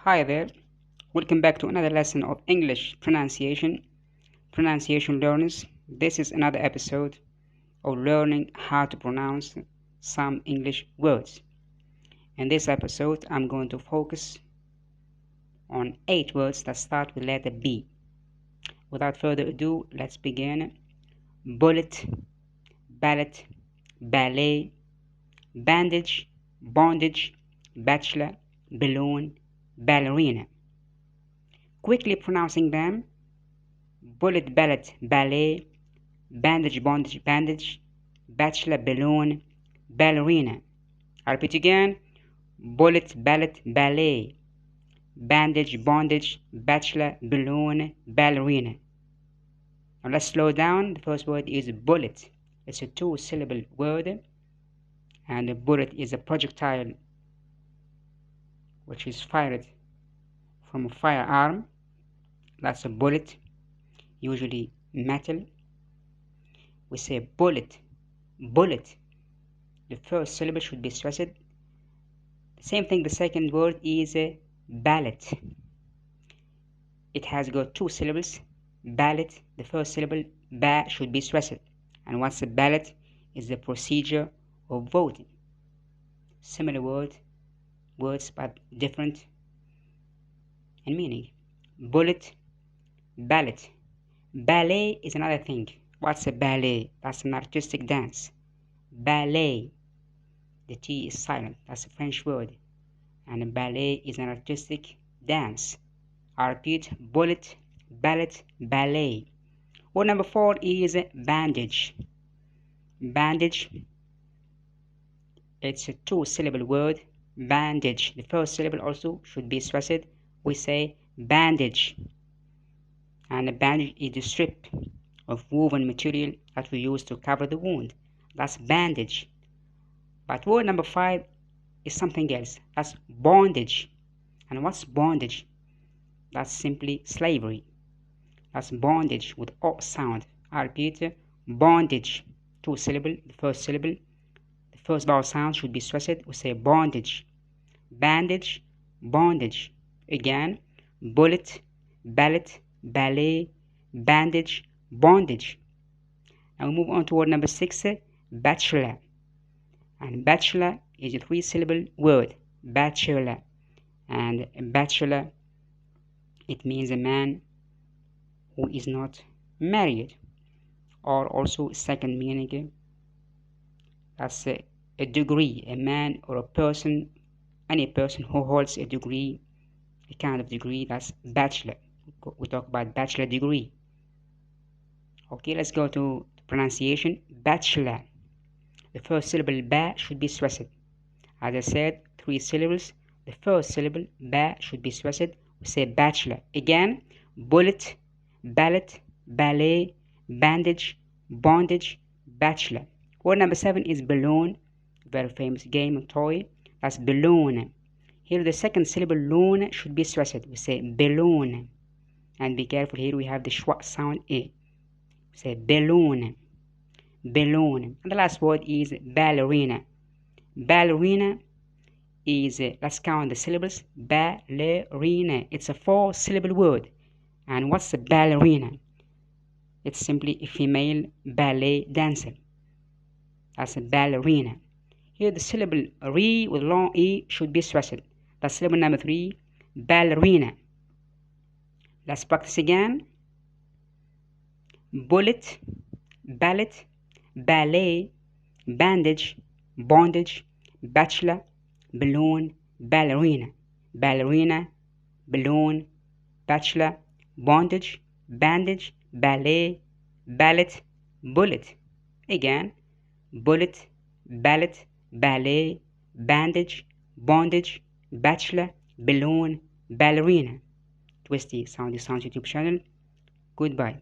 Hi there, welcome back to another lesson of English pronunciation learners. This is another episode of learning how to pronounce some English words. In this episode, I'm going to focus on 8 words that start with letter B. Without further ado, let's begin. Bullet, ballot, ballet, bandage, bondage, bachelor, balloon, ballerina. Quickly pronouncing them: bullet, ballot, ballet, bandage, bondage, bandage, bachelor, balloon, ballerina. I repeat again: bullet, ballot, ballet, bandage, bondage, bachelor, balloon, ballerina. Now let's slow down. The first word is bullet. It's a 2-syllable word, and a bullet is a projectile which is fired from a firearm. That's a bullet, usually metal. We say bullet, bullet. The first syllable should be stressed. The same thing, the second word is ballot. It has got 2 syllables. Ballot, the first syllable, ba, should be stressed. And what's a ballot? Is the procedure of voting. Similar words but different in meaning. Bullet, ballot. Ballet is another thing. What's a ballet? That's an artistic dance. Ballet. The T is silent. That's a French word. And a ballet is an artistic dance. I repeat: bullet, ballot, ballet. Word number 4 is bandage. Bandage. It's a 2-syllable word. Bandage. The first syllable also should be stressed. We say bandage. And a bandage is the strip of woven material that we use to cover the wound. That's bandage. But word number 5 is something else. That's bondage. And what's bondage? That's simply slavery. That's bondage with O sound. I repeat: bondage. 2-syllable. The first syllable, the first vowel sound should be stressed. We say bondage. Bandage, bondage. Again: bullet, ballot, ballet, bandage, bondage. Now we move on to word number 6, bachelor. And bachelor is a 3-syllable word. Bachelor. And bachelor, it means a man who is not married. Or also second meaning, that's a degree. A man or a person, any person who holds a degree, a kind of degree, that's bachelor. We talk about bachelor degree. Okay, let's go to pronunciation. Bachelor. The first syllable ba should be stressed. As I said, 3 syllables. The first syllable ba should be stressed. We say bachelor. Again: bullet, ballot, ballet, bandage, bondage, bachelor. Word number 7 is balloon. Very famous game of toy. That's balloon. Here the second syllable loon should be stressed. We say balloon. And be careful, here we have the schwa sound A. We say balloon. Balloon. And the last word is ballerina. Ballerina is, let's count the syllables. Ballerina. It's a 4-syllable word. And what's a ballerina? It's simply a female ballet dancer. That's a ballerina. Here the syllable re with long E should be stressed. That's syllable number 3, ballerina. Let's practice again. Bullet, ballot, ballet, bandage, bondage, bachelor, balloon, ballerina. Ballerina, balloon, bachelor, bondage, bandage, ballet, ballot, bullet. Again: bullet, ballot, ballet, bandage, bondage, bachelor, balloon, ballerina. Twisty Sound YouTube channel. Goodbye.